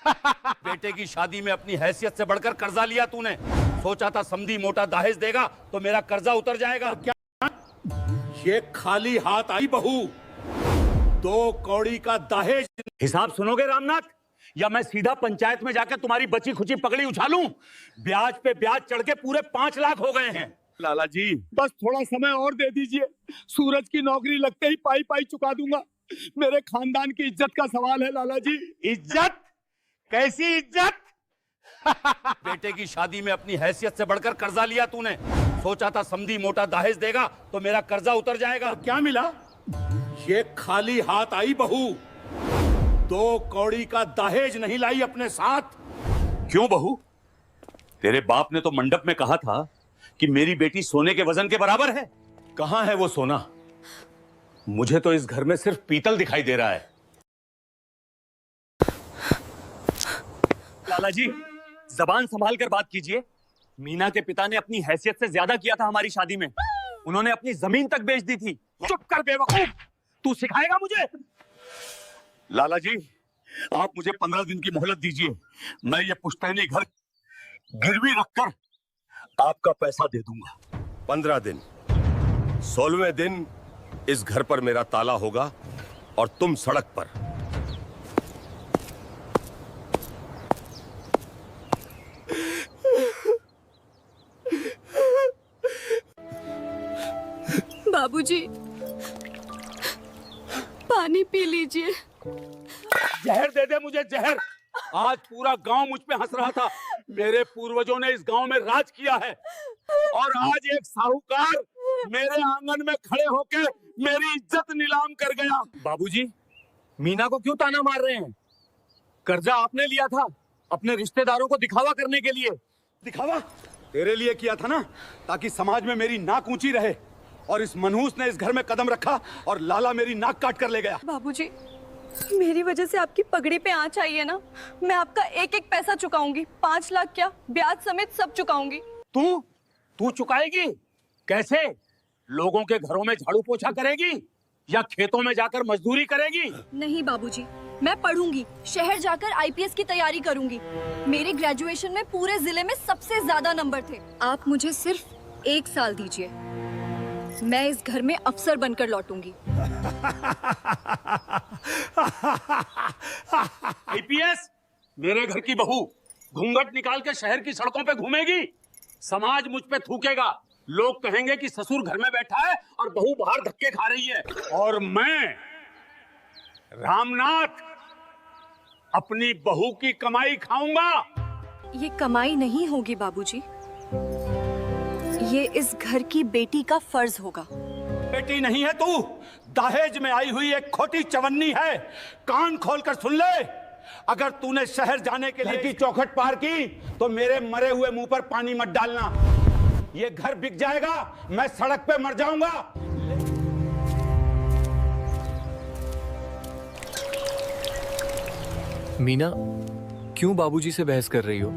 बेटे की शादी में अपनी हैसियत से बढ़कर कर्जा लिया तूने। सोचा था समधी मोटा दहेज देगा तो मेरा कर्जा उतर जाएगा। क्या ये खाली हाथ आई बहू? 2 कौड़ी का दहेज। हिसाब सुनोगे रामनाथ, या मैं सीधा पंचायत में जाकर तुम्हारी बची खुची पगड़ी उछालूं? ब्याज पे ब्याज चढ़ के पूरे 5 लाख हो गए हैं। लाला जी बस थोड़ा समय और दे दीजिए, सूरज की नौकरी लगते ही पाई पाई चुका दूंगा। मेरे खानदान की इज्जत का सवाल है लाला जी। इज्जत? कैसी इज्जत? बेटे की शादी में अपनी हैसियत से बढ़कर कर्जा लिया तूने। सोचा था समधी मोटा दहेज देगा तो मेरा कर्जा उतर जाएगा। क्या मिला? ये खाली हाथ आई बहू। 2 कौड़ी का दहेज नहीं लाई अपने साथ। क्यों बहू? तेरे बाप ने तो मंडप में कहा था कि मेरी बेटी सोने के वजन के बराबर है। कहां है वो सोना? मुझे तो इस घर में सिर्फ पीतल दिखाई दे रहा है। लाला जी जबान संभाल कर बात कीजिए। मीना के पिता ने अपनी हैसियत से ज्यादा किया था हमारी शादी में। उन्होंने अपनी जमीन तक बेच दी थी। चुप कर बेवकूफ, तू सिखाएगा मुझे? लाला जी आप मुझे 15 दिन की मोहलत दीजिए। मैं ये पुश्तैनी घर गिरवी रखकर आपका पैसा दे दूंगा। 15 दिन, 16वें दिन इस घर पर मेरा ताला होगा और तुम सड़क पर। बाबूजी पानी पी लीजिए। जहर दे दे मुझे, जहर। आज पूरा गांव मुझ पे हंस रहा था। मेरे पूर्वजों ने इस गांव में राज किया है और आज एक साहूकार मेरे आंगन में खड़े होकर मेरी इज्जत नीलाम कर गया। बाबूजी मीना को क्यों ताना मार रहे हैं? कर्जा आपने लिया था अपने रिश्तेदारों को दिखावा करने के लिए। दिखावा तेरे लिए किया था ना, ताकि समाज में मेरी नाक ऊंची रहे। और इस मनहूस ने इस घर में कदम रखा और लाला मेरी नाक काट कर ले गया। बाबूजी मेरी वजह से आपकी पगड़ी पे आंच आई है ना, मैं आपका एक एक पैसा चुकाऊंगी। 5 लाख क्या, ब्याज समेत सब चुकाऊंगी। तू चुकाएगी? कैसे? लोगों के घरों में झाड़ू पोछा करेगी या खेतों में जाकर मजदूरी करेगी? नहीं बाबूजी, मैं पढ़ूंगी, शहर जाकर आईपीएस की तैयारी करूंगी। मेरे ग्रेजुएशन में पूरे जिले में सबसे ज्यादा नंबर थे। आप मुझे सिर्फ 1 साल दीजिए, मैं इस घर में अफसर बनकर लौटूंगी। आईपीएस? मेरे घर की बहू घूंघट निकाल के शहर की सड़कों पे घूमेगी? समाज मुझ पे थूकेगा। लोग कहेंगे कि ससुर घर में बैठा है और बहू बाहर धक्के खा रही है। और मैं रामनाथ अपनी बहू की कमाई खाऊंगा। ये कमाई नहीं होगी बाबूजी, ये इस घर की बेटी का फर्ज होगा। बेटी नहीं है तू, दहेज में आई हुई एक खोटी चवन्नी है। कान खोलकर सुन ले, अगर तूने शहर जाने के लिए की चौखट पार की तो मेरे मरे हुए मुंह पर पानी मत डालना। ये घर बिक जाएगा, मैं सड़क पे मर जाऊंगा। मीना क्यों बाबूजी से बहस कर रही हो?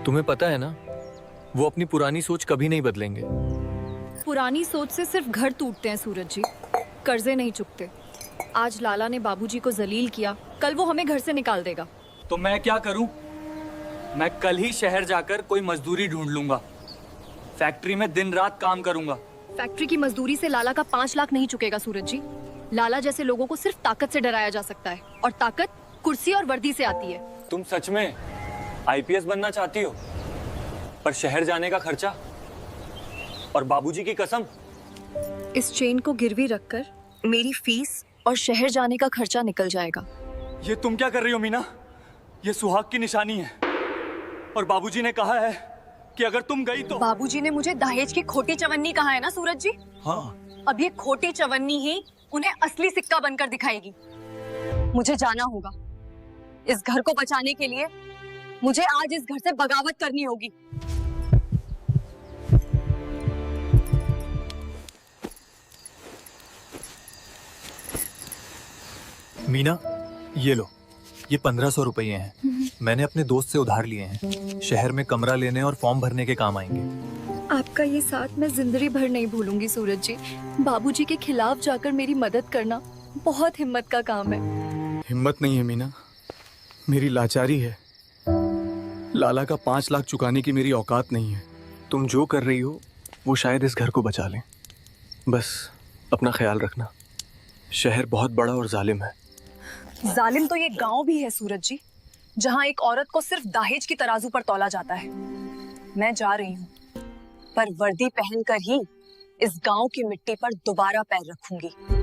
तुम्हें पता है ना वो अपनी पुरानी सोच कभी नहीं बदलेंगे। पुरानी सोच से सिर्फ घर टूटते हैं सूरज जी, कर्जे नहीं चुकते। आज लाला ने बाबूजी को जलील किया, कल वो हमें घर से निकाल देगा। तो मैं क्या करूं? मैं कल ही शहर जाकर कोई मजदूरी ढूंढ लूंगा, फैक्ट्री में दिन रात काम करूंगा। फैक्ट्री की मजदूरी से लाला का 5 लाख नहीं चुकेगा सूरज जी। लाला जैसे लोगों को सिर्फ ताकत से डराया जा सकता है, और ताकत कुर्सी और वर्दी से आती है। तुम सच में आईपीएस बनना चाहती हो? पर शहर जाने का खर्चा और बाबूजी की कसम। इस चेन को गिरवी रखकर मेरी फीस और शहर जाने का खर्चा निकल जाएगा। ये तुम क्या कर रही हो मीना? ये सुहाग की निशानी है और बाबूजी ने कहा है कि अगर तुम गई तो। बाबूजी ने मुझे दहेज की खोटी चवन्नी कहा है ना सूरज जी। हाँ। अब ये खोटी चवन्नी ही उन्हें असली सिक्का बनकर दिखाएगी। मुझे जाना होगा। इस घर को बचाने के लिए मुझे आज इस घर से बगावत करनी होगी। मीना ये लो, ये 1500 रुपये हैं। मैंने अपने दोस्त से उधार लिए हैं। शहर में कमरा लेने और फॉर्म भरने के काम आएंगे। आपका ये साथ मैं जिंदगी भर नहीं भूलूंगी सूरज जी। बाबूजी के खिलाफ जाकर मेरी मदद करना बहुत हिम्मत का काम है। हिम्मत नहीं है मीना, मेरी लाचारी है। लाला का 5 लाख चुकाने की मेरी औकात नहीं है। तुम जो कर रही हो वो शायद इस घर को बचा लें। बस अपना ख्याल रखना। शहर बहुत बड़ा और जालिम है। जालिम तो ये गांव भी है सूरज जी, जहां एक औरत को सिर्फ दहेज की तराजू पर तौला जाता है। मैं जा रही हूँ, पर वर्दी पहनकर ही इस गांव की मिट्टी पर दोबारा पैर रखूंगी।